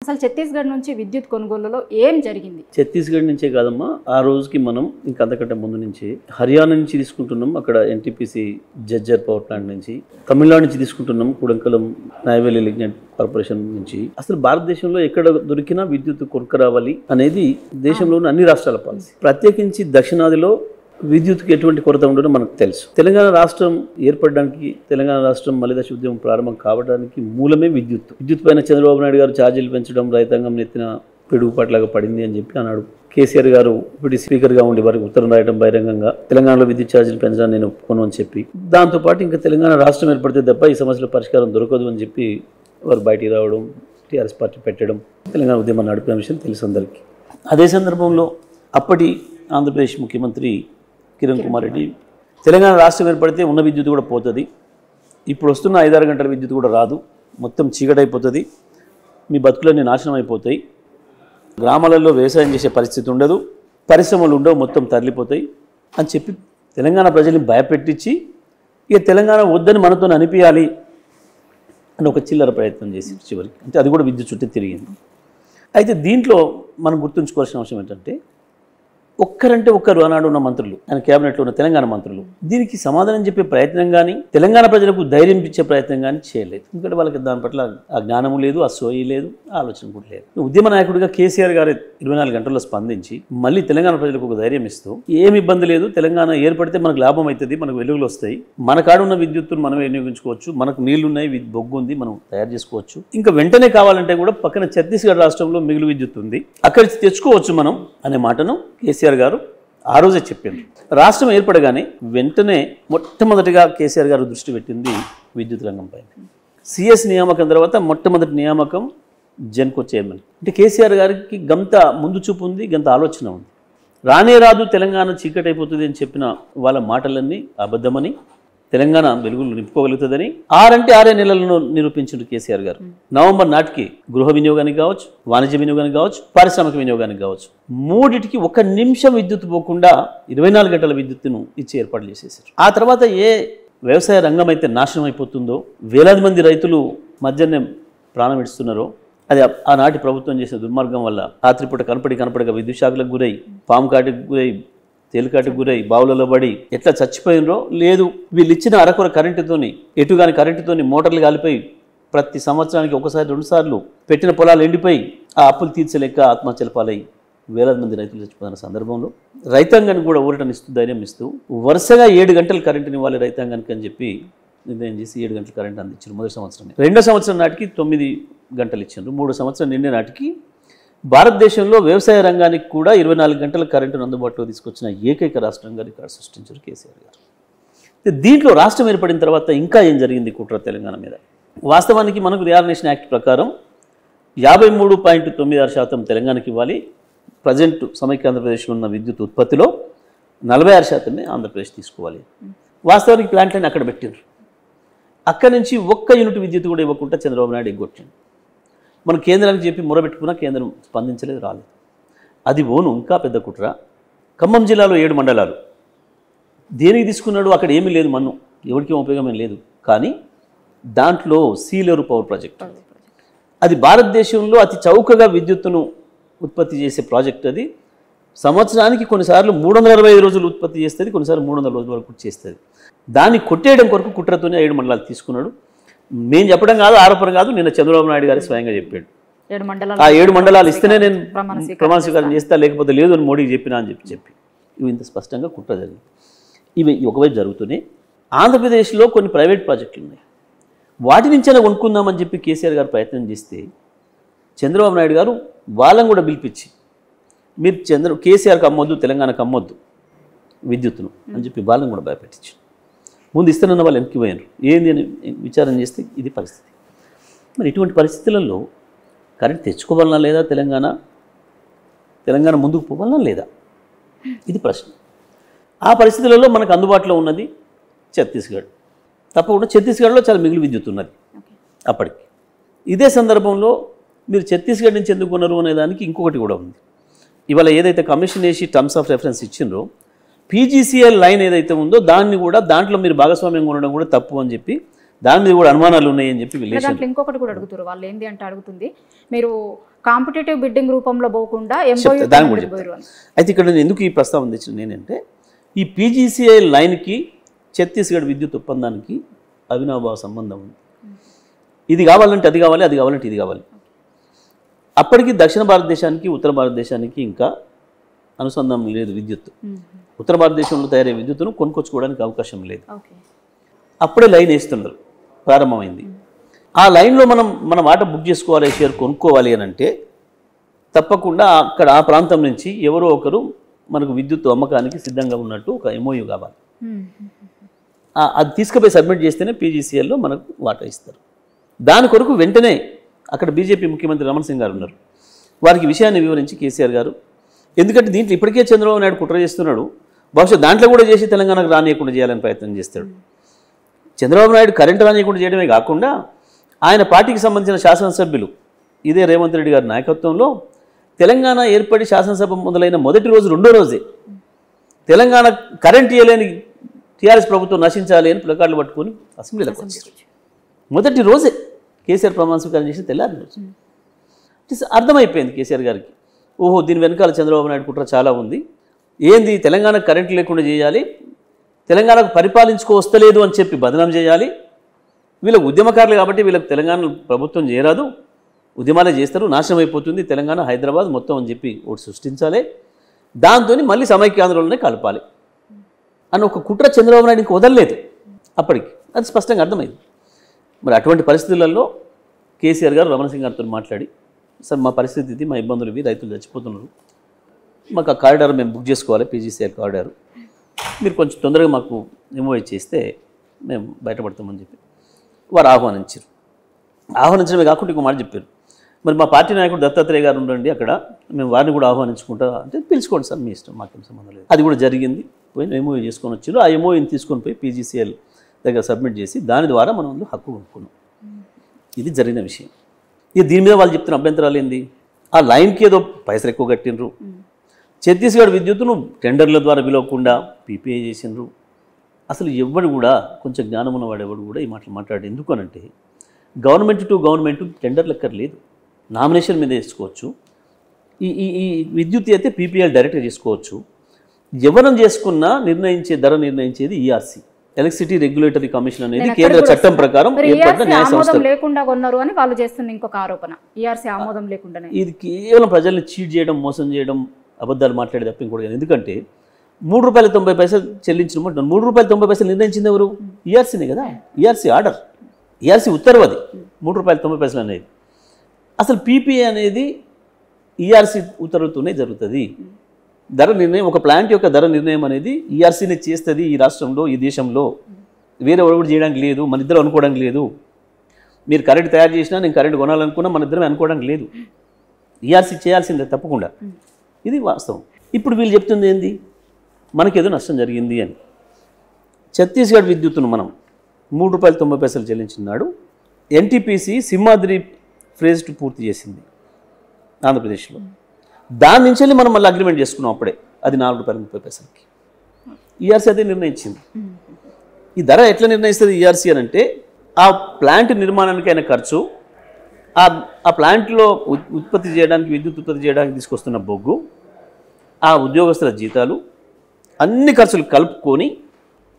అసలు ఛత్తీస్గఢ్ నుంచి విద్యుత్ కొనుగోలులో ఏం జరిగింది? ఛత్తీస్గఢ్ నుంచే కాదమ్మా, ఆ రోజుకి మనం ఇంకా అంతకంటే ముందు నుంచి హర్యానా నుంచి తీసుకుంటున్నాం, అక్కడ ఎన్టీపీసీ జజ్జర్ పవర్ ప్లాంట్ నుంచి, తమిళనాడు నుంచి తీసుకుంటున్నాం, కుడంకలం నైవేలి లిగ్నైట్ కార్పొరేషన్ నుంచి. అసలు భారతదేశంలో ఎక్కడ దొరికినా విద్యుత్ కొనుక్కరావాలి అనేది దేశంలోని అన్ని రాష్ట్రాల పాలసీ. ప్రత్యేకించి దక్షిణాదిలో విద్యుత్కి ఎటువంటి కొరత ఉండదో మనకు తెలుసు. తెలంగాణ రాష్ట్రం ఏర్పడడానికి, తెలంగాణ రాష్ట్రం మలిదశ ఉద్యమం ప్రారంభం కావడానికి మూలమే విద్యుత్. విద్యుత్ పైన చంద్రబాబు నాయుడు గారు ఛార్జీలు పెంచడం రైతాంగం నెత్తిన పిడుగుపాట్లాగా పడింది అని చెప్పి అన్నాడు. కేసీఆర్ గారు ఇప్పుడు స్పీకర్గా ఉండి వారికి ఉత్తరం రాయడం బహిరంగంగా తెలంగాణలో విద్యుత్ ఛార్జీలు పెంచడానికి నేను ఒప్పుకోను అని చెప్పి, దాంతోపాటు ఇంకా తెలంగాణ రాష్ట్రం ఏర్పడితే తప్ప ఈ సమస్యల పరిష్కారం దొరకదు అని చెప్పి వారు బయటికి రావడం, టీఆర్ఎస్ పార్టీ పెట్టడం, తెలంగాణ ఉద్యమాన్ని నడిపిన విషయం తెలుసు అందరికీ. అదే సందర్భంలో అప్పటి ఆంధ్రప్రదేశ్ ముఖ్యమంత్రి కిరణ్ కుమార్ రెడ్డి, తెలంగాణ రాష్ట్రం ఏర్పడితే ఉన్న విద్యుత్ కూడా పోతుంది, ఇప్పుడు వస్తున్న 5-6 గంటల విద్యుత్ కూడా రాదు, మొత్తం చీకటైపోతుంది, మీ బతుకులన్నీ నాశనం అయిపోతాయి, గ్రామాలలో వ్యవసాయం చేసే పరిస్థితి ఉండదు, పరిశ్రమలు ఉండవు, మొత్తం తరలిపోతాయి అని చెప్పి తెలంగాణ ప్రజల్ని భయపెట్టించి ఇక తెలంగాణ వద్దని మనతో అనిపించాలి అని ఒక చిల్లర ప్రయత్నం చేసి చివరికి, అంటే అది కూడా విద్యుత్ చుట్టూ తిరిగింది. అయితే దీంట్లో మనం గుర్తుంచుకోవాల్సిన అవసరం ఏంటంటే, ఒక్కరంటే ఒక్కరు ఆనాడు ఉన్న మంత్రులు, ఆయన క్యాబినెట్లో ఉన్న తెలంగాణ మంత్రులు దీనికి సమాధానం చెప్పే ప్రయత్నం కానీ, తెలంగాణ ప్రజలకు ధైర్యం ఇచ్చే ప్రయత్నం కానీ చేయలేదు. ఎందుకంటే వాళ్ళకి దాని పట్ల ఆ జ్ఞానము లేదు, ఆ సోయి లేదు, ఆ ఆలోచన కూడా లేదు. ఉద్యమ నాయకుడిగా కేసీఆర్ గారు 24 గంటల్లో స్పందించి మళ్ళీ తెలంగాణ ప్రజలకు ఒక ధైర్యం ఇస్తూ, ఏమి ఇబ్బంది లేదు, తెలంగాణ ఏర్పడితే మనకు లాభం అవుతుంది, మనకు వెలుగులు వస్తాయి, మన కాడ ఉన్న విద్యుత్తును మనం వినియోగించుకోవచ్చు, మనకు నీళ్లున్నాయి, బొగ్గు ఉంది, మనం తయారు చేసుకోవచ్చు, ఇంకా వెంటనే కావాలంటే కూడా పక్కన ఛత్తీస్గఢ్ రాష్ట్రంలో మిగులు విద్యుత్ ఉంది, అక్కడి తెచ్చుకోవచ్చు మనం అనే మాటను కేసీఆర్ గారు ఆ రోజే చెప్పింది. రాష్ట్రం ఏర్పడగానే వెంటనే మొట్టమొదటిగా కేసీఆర్ గారు దృష్టి పెట్టింది విద్యుత్ రంగం పైన. సిఎస్ నియామకం తర్వాత మొట్టమొదటి నియామకం జెన్కో చైర్మన్. అంటే కేసీఆర్ గారికి గంత ముందు చూపు ఉంది, గంత ఆలోచన ఉంది. రానే రాదు తెలంగాణ చీకటి అయిపోతుంది అని చెప్పిన వాళ్ళ మాటలన్నీ అబద్ధమని, తెలంగాణ వెలుగులు నింపుకోగలుగుతుందని 6 నెలలను నిరూపించారు కేసీఆర్ గారు. నవంబర్ నాటికి గృహ వినియోగానికి కావచ్చు, వాణిజ్య వినియోగానికి కావచ్చు, పారిశ్రామిక వినియోగానికి కావచ్చు, మూడిటికి 1 నిమిషం విద్యుత్ పోకుండా 24 గంటల విద్యుత్తును ఇచ్చి ఏర్పాట్లు చేసేసారు. ఆ తర్వాత ఏ వ్యవసాయ రంగం అయితే నాశనం అయిపోతుందో, వేలాది మంది రైతులు మధ్యాహ్నం ప్రాణం ఇస్తున్నారో, అది ఆనాటి ప్రభుత్వం చేసిన దుర్మార్గం వల్ల రాత్రిపూట కనపడక విద్యుత్ షాకులకు గురై, పాము కాటికి గురై, తేలికాటికి గురై, బావులలో పడి ఎట్లా చచ్చిపోయినరో, లేదు వీళ్ళు ఇచ్చిన అరకొర కరెంటుతోని, ఎటుగాని కరెంటుతోని మోటార్లు కాలిపోయి ప్రతి సంవత్సరానికి 1-2 సార్లు పెట్టిన పొలాలు ఎండిపోయి ఆ అప్పులు తీర్చలేక ఆత్మహత్యల పాలై వేలాది మంది రైతులు చచ్చిపోయిన సందర్భంలో రైతాంగానికి కూడా ఊరటనిస్తూ, ధైర్యం ఇస్తూ వరుసగా 7 గంటల కరెంటుని ఇవ్వాలి రైతాంగానికి అని చెప్పి నిర్ణయం చేసి 7 గంటల కరెంటు అందించారు మొదటి సంవత్సరం. 2వ సంవత్సరం నాటికి 9 గంటలు ఇచ్చారు. 3వ సంవత్సరం నిండే నాటికి భారతదేశంలో వ్యవసాయ రంగానికి కూడా 24 గంటల కరెంటును అందుబాటులో తీసుకొచ్చిన ఏకైక రాష్ట్రంగా రికార్డు సృష్టించారు కేసీఆర్ గారు. దీంట్లో రాష్ట్రం ఏర్పడిన తర్వాత ఇంకా ఏం జరిగింది కుట్ర తెలంగాణ మీద? వాస్తవానికి మనకు రియార్నేషన్ యాక్ట్ ప్రకారం 53.96% తెలంగాణకి ఇవ్వాలి. ప్రజెంట్ సమైక్య ఆంధ్రప్రదేశ్లో ఉన్న విద్యుత్ ఉత్పత్తిలో 46% ఆంధ్రప్రదేశ్ తీసుకోవాలి. వాస్తవానికి ప్లాంట్లని అక్కడ పెట్టినారు. అక్కడి నుంచి 1 యూనిట్ విద్యుత్ కూడా ఇవ్వకుండా చంద్రబాబు నాయుడు ఎగ్గొట్టింది. మనం కేంద్రానికి చెప్పి మొరబెట్టుకున్నా కేంద్రం స్పందించలేదు, రాలేదు. అది ఓను ఇంకా పెద్ద కుట్ర. ఖమ్మం జిల్లాలో 7 మండలాలు దేనికి తీసుకున్నాడు? అక్కడ ఏమీ లేదు, మన్ను ఎవరికి ఉపయోగం లేదు. కానీ దాంట్లో సీలేరు పవర్ ప్రాజెక్ట్, అది భారతదేశంలో అతి చౌకగా విద్యుత్తును ఉత్పత్తి చేసే ప్రాజెక్ట్. అది సంవత్సరానికి కొన్నిసార్లు 365 రోజులు ఉత్పత్తి చేస్తుంది, కొన్నిసార్లు 300 రోజుల వరకు చేస్తుంది. దాన్ని కొట్టేయడం కొరకు కుట్రతోనే 7 మండలాలు తీసుకున్నాడు. మేము చెప్పడం కాదు, ఆరోపణ కాదు, నిన్న చంద్రబాబు నాయుడు గారు స్వయంగా చెప్పాడు. ఆ 7 మండలాలు ఇస్తేనే నేను ప్రమాణ స్వీకారం చేస్తా, లేకపోతే లేదు అని మోడీకి చెప్పినా అని చెప్పి ఇవి ఇంత స్పష్టంగా కుట్ర జరిగింది. ఇవి ఒకవైపు జరుగుతూనే ఆంధ్రప్రదేశ్లో కొన్ని ప్రైవేట్ ప్రాజెక్టులు ఉన్నాయి. వాటి నుంచైనా కొనుక్కుందామని చెప్పి కేసీఆర్ గారు ప్రయత్నం చేస్తే చంద్రబాబు నాయుడు గారు వాళ్ళని కూడా పిలిపించి, మీరు కేసీఆర్కి అమ్మొద్దు, తెలంగాణకు అమ్మొద్దు విద్యుత్తును అని చెప్పి వాళ్ళని కూడా భయపెట్టించారు. ముందు ఇస్తానన్న వాళ్ళు వెనక్కి పోయారు. ఏంది అని విచారం చేస్తే ఇది పరిస్థితి. మరి ఇటువంటి పరిస్థితులలో కరెంట్ తెచ్చుకోవాలన్నా లేదా, తెలంగాణ ముందుకు పోవాలన్నా లేదా, ఇది ప్రశ్న. ఆ పరిస్థితులలో మనకు అందుబాటులో ఉన్నది ఛత్తీస్గఢ్. తప్పకుండా ఛత్తీస్గఢ్లో చాలా మిగులు విద్యుత్ ఉన్నది అప్పటికి. ఇదే సందర్భంలో మీరు ఛత్తీస్గఢ్ నుంచి ఎందుకు కొన్నారు అనే దానికి ఇంకొకటి కూడా ఉంది. ఇవాళ ఏదైతే కమిషన్ వేసి టర్మ్స్ ఆఫ్ రెఫరెన్స్ ఇచ్చిండ్రో, పీజీసీఎల్ లైన్ ఏదైతే ఉందో దాన్ని కూడా దాంట్లో మీరు భాగస్వామ్యంగా ఉండడం కూడా తప్పు అని చెప్పి దాని మీద కూడా అనుమానాలు ఉన్నాయని చెప్పి దాంట్లో ఇంకొకటి కూడా అడుగుతారు వాళ్ళు. ఏంటి అంటే అడుగుతుంది, మీరు కాంపిటేటివ్ బిడ్డింగ్ రూపంలో పోకుండా దాని కూడా చెప్తాను. అయితే ఇక్కడ నేను ఎందుకు ఈ ప్రస్తావన తెచ్చిన నేనంటే ఈ పీజీసీఐ లైన్కి ఛత్తీస్గఢ్ విద్యుత్ ఒప్పందానికి అవినాభావ సంబంధం ఉంది. ఇది కావాలంటే అది కావాలి, అది కావాలంటే ఇది కావాలి. అప్పటికి దక్షిణ భారతదేశానికి ఉత్తర భారతదేశానికి ఇంకా అనుసంధానం లేదు విద్యుత్. ఉత్తర భారతదేశంలో తయారయ్యే విద్యుత్తును కొనుక్కొచ్చుకోవడానికి అవకాశం లేదు. అప్పుడే లైన్ వేస్తున్నారు, ప్రారంభమైంది. ఆ లైన్లో మన వాట బుక్ చేసుకోవాలి, షేర్ కొనుక్కోవాలి అని అంటే తప్పకుండా అక్కడ ఆ ప్రాంతం నుంచి ఎవరో ఒకరు మనకు విద్యుత్ అమ్మకానికి సిద్ధంగా ఉన్నట్టు ఒక ఎంఓయూ కావాలి. అది తీసుకుపోయి సబ్మిట్ చేస్తేనే పీజీసీఎల్లో మనకు వాటా ఇస్తారు. దాని కొరకు వెంటనే అక్కడ బీజేపీ ముఖ్యమంత్రి రమణ్ సింగ్ గారు ఉన్నారు. వారికి విషయాన్ని వివరించి కేసీఆర్ గారు, ఎందుకంటే దీంట్లో ఇప్పటికే చంద్రబాబు నాయుడు కుట్ర చేస్తున్నాడు, బహుశా దాంట్లో కూడా చేసి తెలంగాణకు రానియకుండా చేయాలని ప్రయత్నం చేస్తాడు. చంద్రబాబు నాయుడు కరెంటు రానియకుండా చేయడమే కాకుండా ఆయన పార్టీకి సంబంధించిన శాసనసభ్యులు ఇదే రేవంత్ రెడ్డి గారి నాయకత్వంలో తెలంగాణ ఏర్పడి శాసనసభ మొదలైన మొదటి రోజు రెండో రోజే తెలంగాణ కరెంట్ ఇవ్వలేని టీఆర్ఎస్ ప్రభుత్వం నశించాలి అని ప్లకార్డులు పట్టుకొని అసెంబ్లీలోకి వచ్చారు. మొదటి రోజే కేసీఆర్ ప్రమాణ స్వీకారం చేసి తెల్లారి రోజు అర్థమైపోయింది కేసీఆర్ గారికి, ఓహో దీని వెనకాల చంద్రబాబు నాయుడు కుట్ర చాలా ఉంది. ఏంది తెలంగాణకు కరెంటు లేకుండా చేయాలి, తెలంగాణకు పరిపాలించుకోవస్తలేదు అని చెప్పి బదనాం చేయాలి, వీళ్ళకు ఉద్యమకారులు కాబట్టి వీళ్ళకి తెలంగాణ ప్రభుత్వం చేయరాదు, ఉద్యమాలే చేస్తారు, నాశనం అయిపోతుంది తెలంగాణ హైదరాబాద్ మొత్తం అని చెప్పి ఒకటి సృష్టించాలి, దాంతో మళ్ళీ సమైక్యాంధ్రంలోనే కలపాలి అని ఒక కుట్ర చంద్రబాబు నాయుడు ఇంక వదలలేదు అప్పటికి. అది స్పష్టంగా అర్థమైంది. మరి అటువంటి పరిస్థితులలో కేసీఆర్ గారు రమణ సింగ్ గారితో మాట్లాడి, సార్ మా పరిస్థితి ఇది, మా ఇబ్బందులు ఇవి, రైతులు చచ్చిపోతున్నారు, మాకు ఆ కారిడార్ మేము బుక్ చేసుకోవాలి, పీజీసీఎల్ కారిడార్, మీరు కొంచెం తొందరగా మాకు ఎంఓఐ చేస్తే మేము బయటపడతామని చెప్పి వారు ఆహ్వానించారు. ఆహ్వానించడమే కాకుండా ఇంకో మాట చెప్పారు, మరి మా పార్టీ నాయకుడు దత్తాత్రేయ గారు ఉండండి అక్కడ, మేము వారిని కూడా ఆహ్వానించుకుంటా అంటే పిలుచుకోండి సార్ మీ ఇష్టం, మాకేం సంబంధం లేదు. అది కూడా జరిగింది. పోయి ఎంఓఐ చేసుకొని వచ్చారు. ఆ ఎంఓఐని తీసుకొని పోయి పీజీసీఎల్ దగ్గర సబ్మిట్ చేసి దాని ద్వారా మనం హక్కు కొనుక్కున్నాం. ఇది జరిగిన విషయం. ఇక దీని మీద వాళ్ళు చెప్తున్న అభ్యంతరాలు ఏంది, ఆ లైన్కి ఏదో పైసలు ఎక్కువ కట్టినరు, ఛత్తీస్గఢ్ విద్యుత్తును టెండర్ల ద్వారా పిలవకుండా పీపీఐ చేసినారు. అసలు ఎవడు కూడా కొంచెం జ్ఞానం ఉన్నవాడు ఎవడు కూడా ఈ మాటలు మాట్లాడు. ఎందుకు అనంటే government to government tender liquor లేదు, నామినేషన్ మీద చేసుకోవచ్చు. ఈ విద్యుత్ అయితే పీపీఎల్ డైరెక్ట్గా చేసుకోవచ్చు. ఎవరం చేసుకున్నా ధర నిర్ణయించేది ఈఆర్సీ, ఎలక్ట్రిసిటీ రెగ్యులేటరీ కమిషన్ అనేది కేంద్ర చట్టం ప్రకారం ఏర్పడిన న్యాయ సంస్థ. లేకుండా కొన్నారు అని వాళ్ళు చేస్తున్న ఇంకొక ఆరోపణ, ఈఆర్సీ ఆమోదం లేకుండానే. ఇది కేవలం ప్రజల్ని చీట్ చేయడం, మోసం చేయడం, అబద్ధాలు మాట్లాడే తప్ప ఇంకోటి. ఎందుకంటే ₹3.90 చెల్లించిన ₹3.90 నిర్ణయించింది ఎవరు? ఈఆర్సీనే కదా. ఈఆర్సీ ఆర్డర్, ఈఆర్సీ ఉత్తర్వు, అది ₹3.90 అనేది. అసలు పీపీఏ అనేది ఈఆర్సీ ఉత్తర్వుతోనే జరుగుతుంది. ధర నిర్ణయం, ఒక ప్లాంట్ యొక్క ధర నిర్ణయం అనేది ఈఆర్సీనే చేస్తుంది ఈ రాష్ట్రంలో, ఈ దేశంలో. వేరే ఎవరు కూడా చేయడానికి లేదు, మన ఇద్దరు అనుకోవడానికి లేదు. మీరు కరెంట్ తయారు చేసినా, నేను కరెంట్ కొనాలనుకున్నా మన ఇద్దరం అనుకోవడానికి లేదు. ఈఆర్సీ చేయాల్సిందే తప్పకుండా. ఇది వాస్తవం. ఇప్పుడు వీళ్ళు చెప్తుంది ఏంది, మనకేదో నష్టం జరిగింది అని. ఛత్తీస్గఢ్ విద్యుత్తును మనం ₹3.90 చెల్లించినాడు. ఎన్టీపీసీ సింహాద్రి ఫేజ్ 2 పూర్తి చేసింది ఆంధ్రప్రదేశ్లో. దాని నుంచి మనం మళ్ళీ అగ్రిమెంట్ చేసుకున్నాం అప్పుడే, అది ₹4.30. ఈఆర్సీ అదే నిర్ణయించింది. ఈ ధర ఎట్లా నిర్ణయిస్తుంది ఈఆర్సీ అని అంటే, ఆ ప్లాంట్ నిర్మాణానికి అయిన ఖర్చు, ఆ ప్లాంట్లో ఉత్పత్తి చేయడానికి, విద్యుత్ ఉత్పత్తి చేయడానికి తీసుకొస్తున్న బొగ్గు, ఆ ఉద్యోగస్తుల జీతాలు, అన్ని ఖర్చులు కలుపుకొని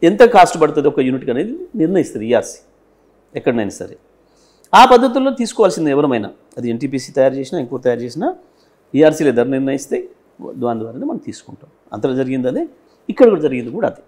ఎంత కాస్ట్ పడుతుంది ఒక యూనిట్కి అనేది నిర్ణయిస్తుంది ఈఆర్సీ ఎక్కడైనా సరే. ఆ పద్ధతుల్లో తీసుకోవాల్సింది ఎవరమైనా, అది ఎన్టీపీసీ తయారు చేసినా ఇంకో తయారు చేసినా ఈఆర్సీలో ధర నిర్ణయిస్తే దాని ద్వారానే మనం తీసుకుంటాం. అంతలో జరిగింది అదే, ఇక్కడ కూడా జరిగింది కూడా అదే.